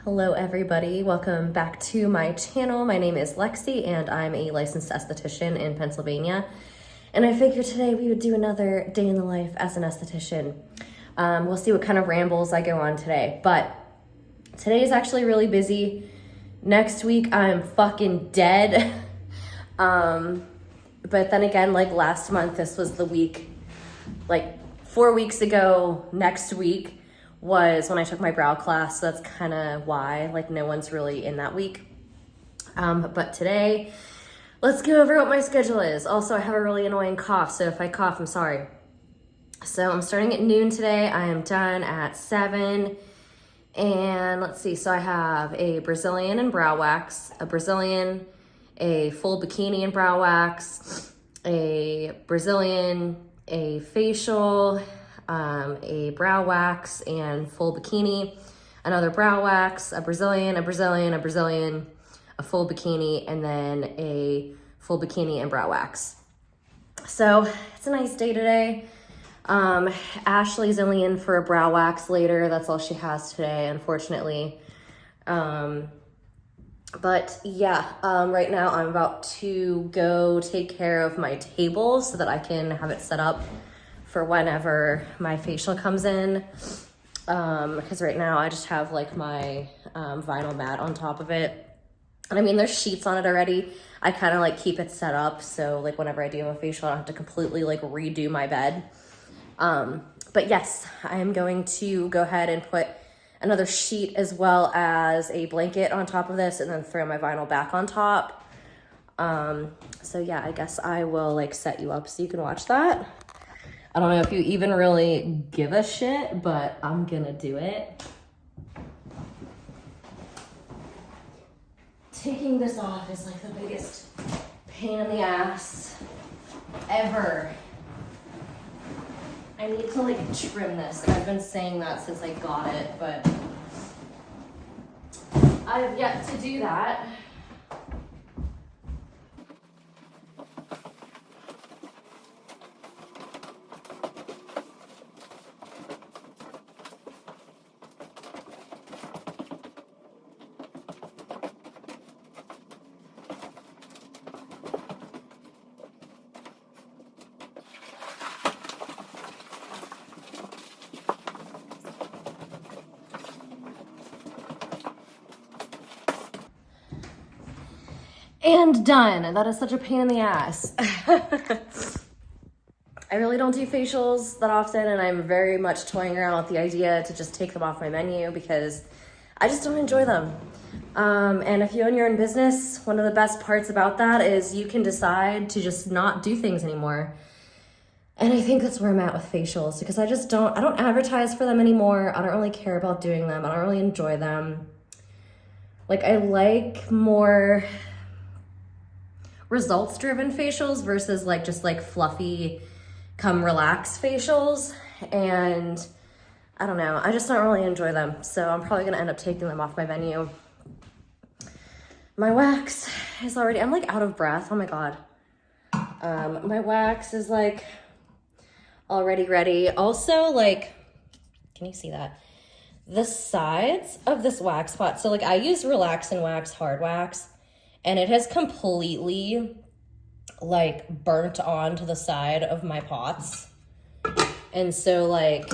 Hello everybody, welcome back to my channel. My name is Lexi and I'm a licensed esthetician in Pennsylvania. And I figured today we would do another day in the life as an esthetician. We'll see what kind of rambles I go on today, but today is actually really busy. Next week I'm fucking dead. But then again, like last month, this was the week, like 4 weeks ago, next week was when I took my brow class. So that's kind of why, like, no one's really in that week. But today, let's go over what my schedule is. Also, I have a really annoying cough, so if I cough, I'm sorry. So I'm starting at noon today. I am done at 7. And let's see, so I have a Brazilian and brow wax, a Brazilian, a full bikini and brow wax, a Brazilian, a facial, a brow wax and full bikini, another brow wax, a Brazilian, a Brazilian, a Brazilian, a full bikini, and then a full bikini and brow wax. So it's a nice day today. Ashley's only in for a brow wax later. That's all she has today, unfortunately. But yeah, right now I'm about to go take care of my table so that I can have it set up for whenever my facial comes in. Because right now I just have like my vinyl mat on top of it. And I mean, there's sheets on it already. I kind of like keep it set up so like whenever I do a facial, I don't have to completely like redo my bed. But yes, I am going to go ahead and put another sheet as well as a blanket on top of this and then throw my vinyl back on top. So yeah, I guess I will like set you up so you can watch that. I don't know if you even really give a shit, but I'm gonna do it. Taking this off is like the biggest pain in the ass ever. I need to like trim this. I've been saying that since I got it, but I have yet to do that. And done. That is such a pain in the ass. I really don't do facials that often, and I'm very much toying around with the idea to just take them off my menu because I just don't enjoy them. And if you own your own business, one of the best parts about that is you can decide to just not do things anymore. And I think that's where I'm at with facials because I don't advertise for them anymore. I don't really care about doing them. I don't really enjoy them. Like, I like more results-driven facials versus like just like fluffy come relax facials, and I don't know, I just don't really enjoy them, so I'm probably gonna end up taking them off my menu. My wax is already, I'm like out of breath, oh my god. My wax is like already ready. Also, like, can you see that? The sides of this wax spot, so like I use Relax and Wax hard wax, and it has completely like burnt onto the side of my pots. And so like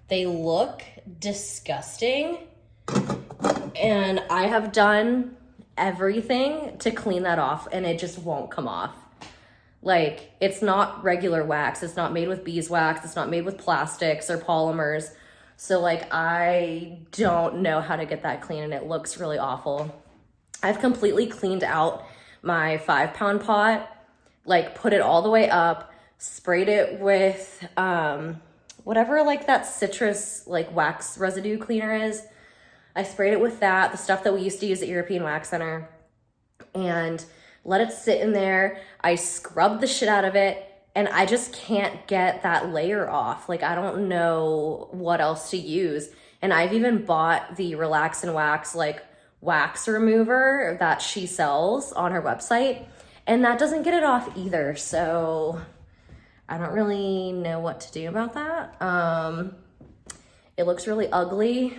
they look disgusting. And I have done everything to clean that off and it just won't come off. Like, it's not regular wax. It's not made with beeswax. It's not made with plastics or polymers. So like I don't know how to get that clean and it looks really awful. I've completely cleaned out my 5-pound pot, like put it all the way up, sprayed it with whatever like that citrus like wax residue cleaner is. I sprayed it with that, the stuff that we used to use at European Wax Center, and let it sit in there. I scrubbed the shit out of it and I just can't get that layer off. Like, I don't know what else to use. And I've even bought the Relax and Wax like wax remover that she sells on her website, and that doesn't get it off either. So I don't really know what to do about that. It looks really ugly,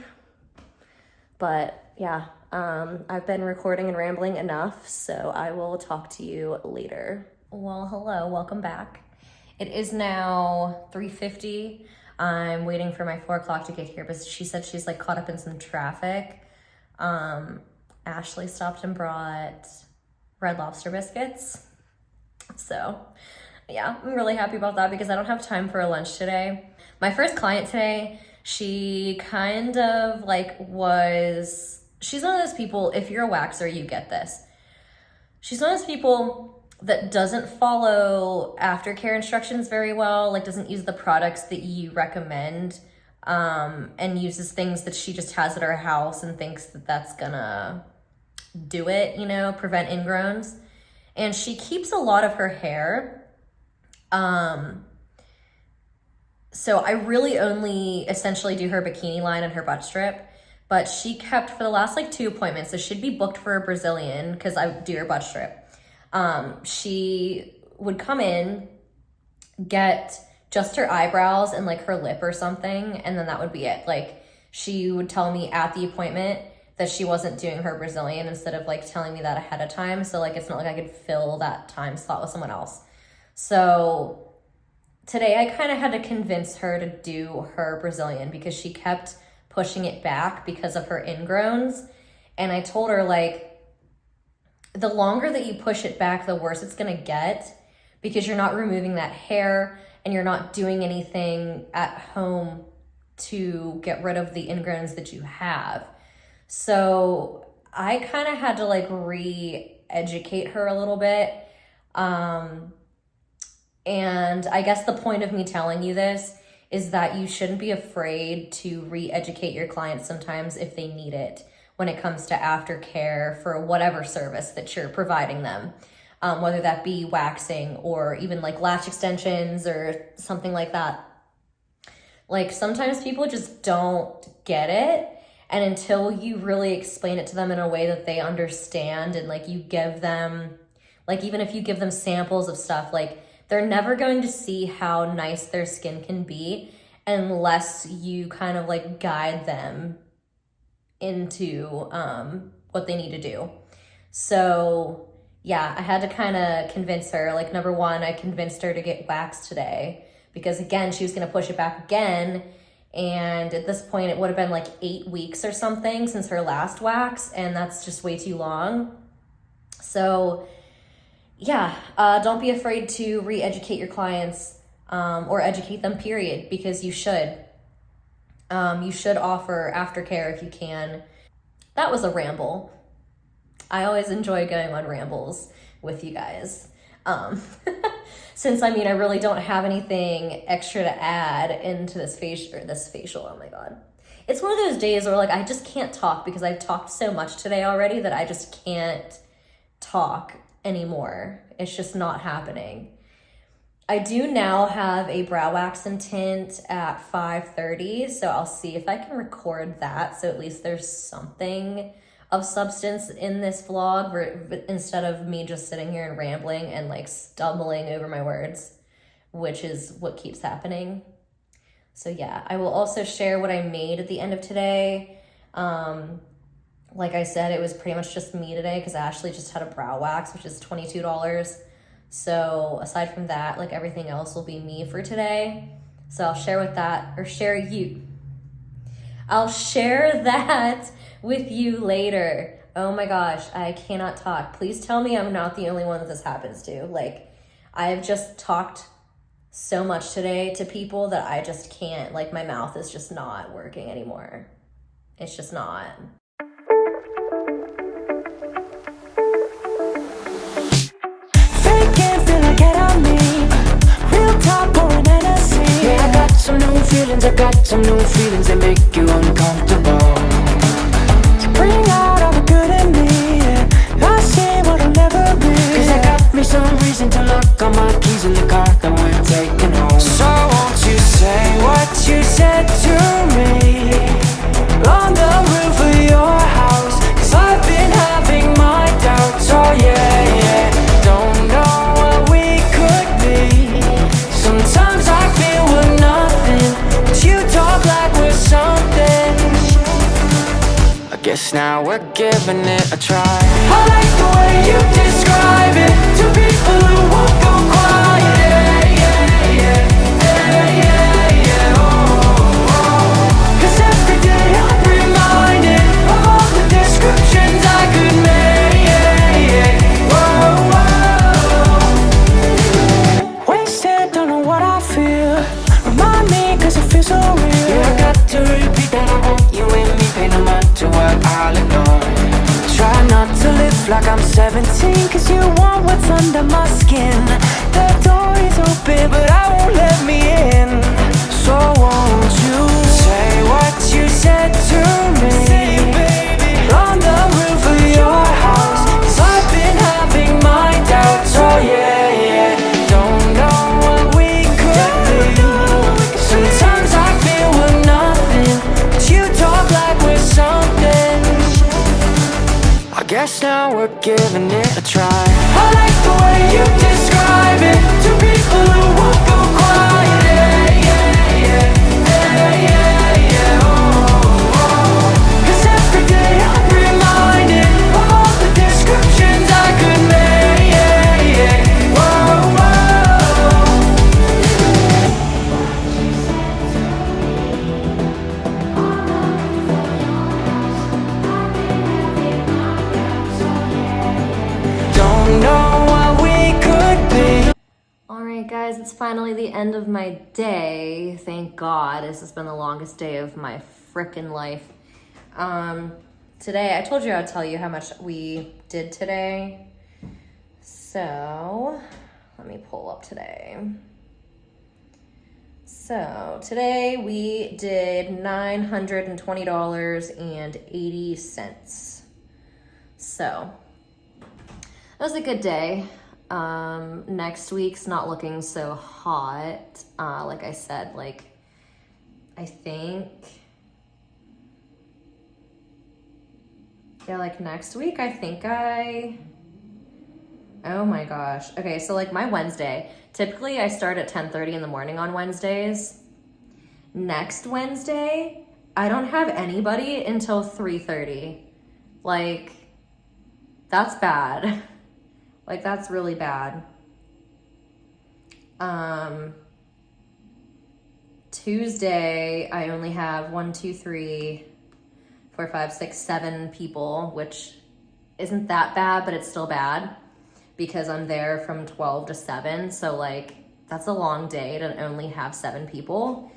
But yeah, I've been recording and rambling enough, so I will talk to you later. Well, hello, welcome back. It is now 3:50. I'm waiting for my 4 o'clock to get here, but she said she's like caught up in some traffic. Ashley stopped and brought Red Lobster biscuits. So yeah, I'm really happy about that because I don't have time for a lunch today. My first client today, she kind of like she's one of those people, if you're a waxer, you get this. She's one of those people that doesn't follow aftercare instructions very well, like doesn't use the products that you recommend, and uses things that she just has at her house and thinks that that's gonna do it, you know, prevent ingrowns. And she keeps a lot of her hair. So I really only essentially do her bikini line and her butt strip, but she kept for the last like 2 appointments, so she'd be booked for a Brazilian because I do her butt strip. She would come in, get just her eyebrows and like her lip or something, and then that would be it. Like she would tell me at the appointment that she wasn't doing her Brazilian instead of like telling me that ahead of time. So like, it's not like I could fill that time slot with someone else. So today I kind of had to convince her to do her Brazilian because she kept pushing it back because of her ingrowns. And I told her like, the longer that you push it back, the worse it's gonna get because you're not removing that hair and you're not doing anything at home to get rid of the ingrowns that you have. So I kind of had to like re-educate her a little bit. And I guess the point of me telling you this is that you shouldn't be afraid to re-educate your clients sometimes if they need it when it comes to aftercare for whatever service that you're providing them, whether that be waxing or even like lash extensions or something like that. Like sometimes people just don't get it. And until you really explain it to them in a way that they understand and like you give them, like even if you give them samples of stuff, like they're never going to see how nice their skin can be unless you kind of like guide them into what they need to do. So yeah, I had to kind of convince her. Like number one, I convinced her to get waxed today because again, she was going to push it back again. And at this point, it would have been like 8 weeks or something since her last wax, and that's just way too long. So yeah, don't be afraid to re-educate your clients or educate them, period, because you should. You should offer aftercare if you can. That was a ramble. I always enjoy going on rambles with you guys. Since I really don't have anything extra to add into this facial, oh my God. It's one of those days where like, I just can't talk because I've talked so much today already that I just can't talk anymore. It's just not happening. I do now have a brow wax and tint at 5:30, so I'll see if I can record that. So at least there's something of substance in this vlog instead of me just sitting here and rambling and like stumbling over my words, which is what keeps happening. So yeah, I will also share what I made at the end of today. Like I said, it was pretty much just me today because Ashley just had a brow wax, which is $22. So aside from that, like everything else will be me for today. So I'll share that with you later. Oh my gosh, I cannot talk. Please tell me I'm not the only one that this happens to. Like, I've just talked so much today to people that I just can't, like my mouth is just not working anymore. It's just not. Yeah, I got some new feelings that make you uncomfortable. So bring out all the good in me, yeah. I see what I'll never be, 'cause I got me some reason to lock all my keys in the car that we're taking home. So won't you say what you said to me on the roof of your house, 'cause I've been having my doubts, oh yeah, yeah. Don't know what we could be. Sometimes I feel we're nothing, but you talk like we're something. Guess now we're giving it a try. I like the way you describe it to people who won't go quiet. Yeah, yeah, yeah, yeah, yeah, oh, oh. 'Cause every day I'm reminded of all the descriptions I could make. Yeah, yeah, whoa, whoa. Wasted, don't know what I feel. Remind me 'cause it feels so real. Yeah, I got to repeat that I want you and me. Pay no mind to what I'll ignore. Try not to live like I'm 17, 'cause you want what's under my skin. The door is open but I won't let me in. So won't you say what you said to me? Say it, baby. On the roof of your house, 'cause I've been having my doubts. Oh yeah, yeah. Don't know what we could be. Sometimes I feel we're nothing, but you talk like we're something. I guess now we're giving it a try. I like the way you describe it to people who won't go quiet. Yeah, yeah, yeah, yeah, yeah, oh, oh. 'Cause every day I'm reminded of all the descriptions I could make. Yeah, yeah, whoa, whoa. Don't know what we could be. Alright guys, it's finally the end of my day. Thank God. This has been the longest day of my frickin' life. Today, I told you I'd tell you how much we did today. So, let me pull up today. So, today we did $920.80. So, that was a good day. Next week's not looking so hot. Like I said, I think, next week, oh my gosh. Okay, so my Wednesday, typically I start at 10:30 in the morning on Wednesdays. Next Wednesday, I don't have anybody until 3:30. That's bad. That's really bad. Tuesday, I only have 1, 2, 3, 4, 5, 6, 7 people, which isn't that bad, but it's still bad because I'm there from 12 to 7. So that's a long day to only have 7 people.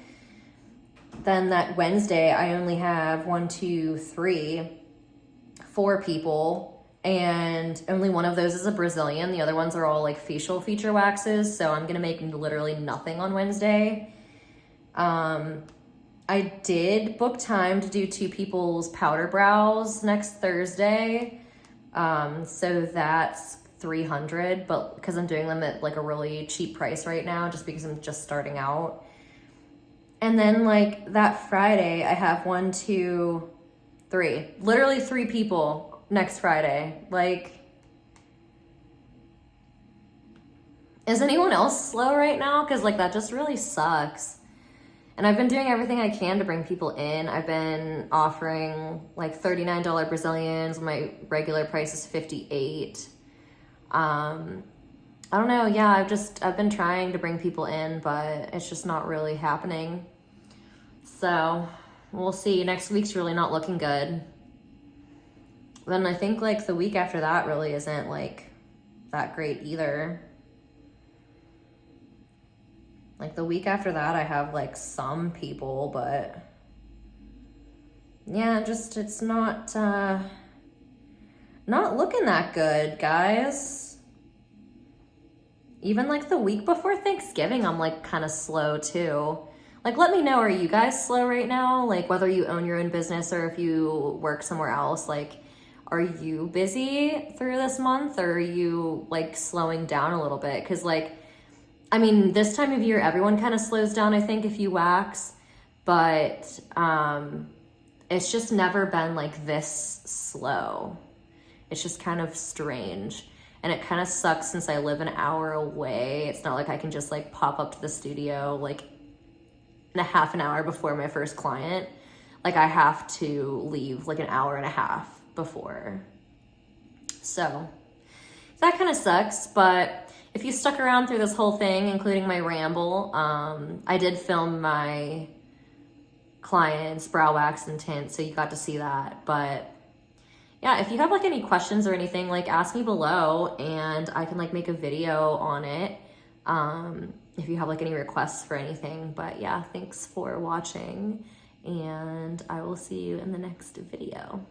Then that Wednesday, I only have 1, 2, 3, 4 people. And only one of those is a Brazilian. The other ones are all facial feature waxes. So I'm going to make literally nothing on Wednesday. I did book time to do 2 people's powder brows next Thursday. So that's $300, but because I'm doing them at a really cheap price right now, just because I'm just starting out. And then that Friday, I have 1, 2, 3, literally 3 people next Friday. Is anyone else slow right now? Because that just really sucks. And I've been doing everything I can to bring people in. I've been offering $39 Brazilians. My regular price is $58. I don't know. Yeah, I've been trying to bring people in, but it's just not really happening. So we'll see. Next week's really not looking good. Then I think the week after that really isn't that great either. The week after that I have some people, but yeah, it's not looking that good, guys. Even the week before Thanksgiving, I'm kind of slow too. Let me know, are you guys slow right now? Whether you own your own business or if you work somewhere else, are you busy through this month, or are you slowing down a little bit? Because this time of year, everyone kind of slows down, I think, if you wax, but it's just never been this slow. It's just kind of strange. And it kind of sucks since I live an hour away. It's not I can just pop up to the studio in a half an hour before my first client. like I have to leave like an hour and a half before. So that kind of sucks, but if you stuck around through this whole thing, including my ramble, I did film my clients' brow wax and tint, so you got to see that. But yeah, if you have like any questions or anything, like ask me below and I can like make a video on it. If you have like any requests for anything. But yeah, thanks for watching and I will see you in the next video.